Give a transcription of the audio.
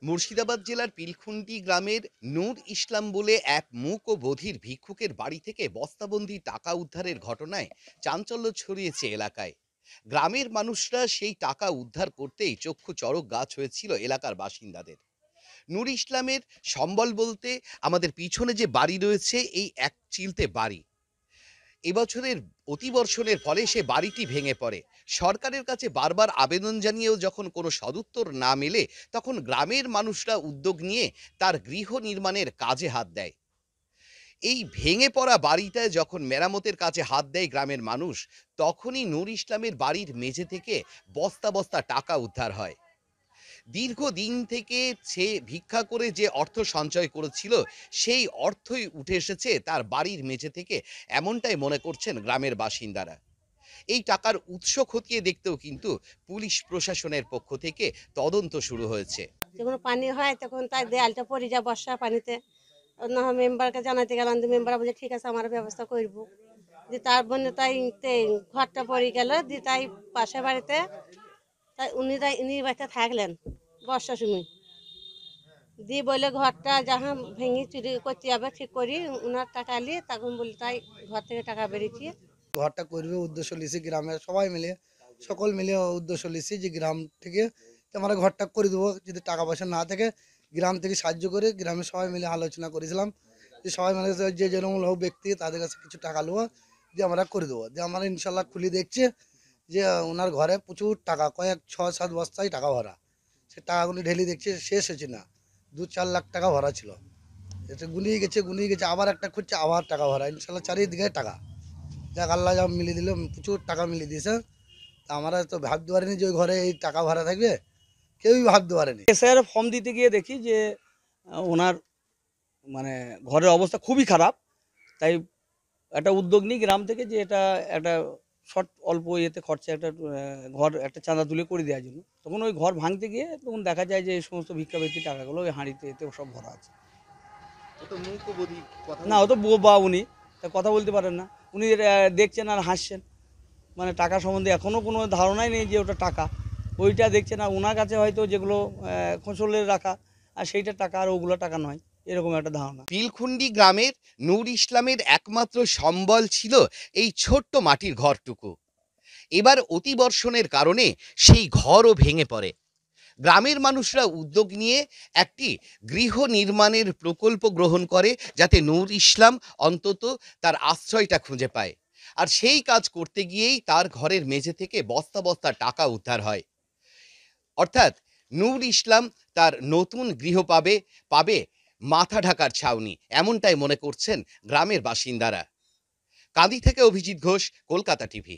মুর্শিদাবাদ জেলার পিলখুন্ডি গ্রামের নূর ইসলাম বলে এক মূক ও বধির ভিক্ষুকের বাড়ি থেকে বস্তাবন্দি টাকা উদ্ধারের ঘটনায় চাঞ্চল্য ছড়িয়েছে এলাকায়। গ্রামের মানুষরা সেই টাকা উদ্ধার করতেই চক্ষু চড়ক গাছ হয়েছিল এলাকার বাসিন্দাদের। নূর ইসলামের সম্বল বলতে আমাদের পিছনে যে বাড়ি রয়েছে, এই এক চিলতে বাড়ি। এবছরের অতিবর্ষণের ফলে সে বাড়িটি ভেঙে পড়ে। সরকারের কাছে বারবার আবেদন জানিয়েও যখন কোনো সদুত্তর না মেলে, তখন গ্রামের মানুষরা উদ্যোগ নিয়ে তার গৃহ নির্মাণের কাজে হাত দেয়। এই ভেঙে পড়া বাড়িটায় যখন মেরামতের কাজে হাত দেয় গ্রামের মানুষ, তখনই নূর ইসলামের বাড়ির মেঝে থেকে বস্তা বস্তা টাকা উদ্ধার হয়। দীর্ঘদিন থেকে সে ভিক্ষা করে যে অর্থ সঞ্চয় করেছিল, সেই অর্থই উঠে এসেছে তার বাড়ির মেঝে থেকে, এমনটাই মনে করছেন গ্রামের বাসিন্দারা। এই টাকার উৎস খতিয়ে দেখতেও কিন্তু পুলিশ প্রশাসনের পক্ষ থেকে তদন্ত শুরু হয়েছে। যখন পানি হয় তখন তাই দেয়ালটা পড়ে যায় বর্ষা পানিতে। অন্য মেম্বারকে জানাতে গেলাম, মেম্বার বলে ঠিক আছে আমার ব্যবস্থা করব। যে তার বোন তাই ঘরটা পড়ে গেল, দিয়ে তাই পাশে বাড়িতে তাই উনি বাড়িতে থাকলেন বর্ষার সময়। দিয়ে বলে ঘরটা যাহা ভেঙে চুরি করতে যাবে ঠিক করি, উনার টাকা আলি তখন বলি তাই ঘর থেকে টাকা বেরিয়েছি। ঘরটা করবে উদ্দেশ্য লিছি, গ্রামের সবাই মিলে সকল মিলে উদ্দেশ্য লিছি যে গ্রাম থেকে আমরা ঘরটা করে দেবো। যদি টাকা পয়সা না থাকে গ্রাম থেকে সাহায্য করে, গ্রামের সবাই মিলে আলোচনা করেছিলাম যে সবাই মিলে যে যেরকম লোক ব্যক্তি তাদের কাছে কিছু টাকা নেবো, দিয়ে আমরা করে দেবো। দিয়ে আমরা ইনশাল্লাহ খুলে দেখছি যে ওনার ঘরে প্রচুর টাকা, কয়েক 6-7 বস্তায় টাকা ভরা। সে টাকাগুলি ঢেলে দেখছি শেষ হয়েছে না, 2-4 লাখ টাকা ভরা ছিল। এতে গুলিয়ে গেছে, আবার একটা খুঁজছে, আবার টাকা ভরা, ইনশাল্লাহ চারিদিকে টাকা। যাক আল্লাহ যা মিলিয়ে দিল, প্রচুর টাকা মিলিয়ে দিয়েছে। তা আমরা তো ভাবতে পারিনি যে ওই ঘরে এই টাকা ভরা থাকবে, কেউই ভাবতে পারেনি। এসআইআর ফর্ম দিতে গিয়ে দেখি যে ওনার মানে ঘরের অবস্থা খুবই খারাপ। তাই একটা উদ্যোগ নিই গ্রাম থেকে যে এটা একটা অল্প ইয়েতে খরচা একটা ঘর একটা চাঁদা তুলে করে দেওয়ার জন্য। তখন ওই ঘর ভাঙতে গিয়ে তখন দেখা যায় যে এই সমস্ত ভিক্ষাবৃত্তির টাকাগুলো ওই হাঁড়িতে এতে সব ভরা আছে। না, ও তো বা উনি তা কথা বলতে পারেন না। উনি দেখছেন আর হাসছেন, মানে টাকা সম্বন্ধে এখনও কোনো ধারণাই নেই যে ওটা টাকা। ওইটা দেখছেন আর ওনার কাছে হয়তো যেগুলো খোঁচলে রাখা, আর সেইটা টাকা আর ওগুলো টাকা নয়, এরকম একটা ধারণা। পিলখুন্ডি গ্রামের নূর ইসলামের একমাত্র সম্বল ছিল এই ছোট্ট মাটির ঘরটুকু। এবার অতিবর্ষণের কারণে সেই ঘরও ভেঙে পড়ে। গ্রামের মানুষরা উদ্যোগ নিয়ে একটি গৃহ নির্মাণের প্রকল্প গ্রহণ করে, যাতে নূর ইসলাম অন্তত তার আশ্রয়টা খুঁজে পায়। আর সেই কাজ করতে গিয়েই তার ঘরের মেঝে থেকে বস্তা বস্তা টাকা উদ্ধার হয়। অর্থাৎ নূর ইসলাম তার নতুন গৃহ পাবে মাথা ঢাকার ছাউনি, এমনটাই মনে করছেন গ্রামের বাসিন্দারা। কাঁদি থেকে অভিজিৎ ঘোষ, কলকাতা টিভি।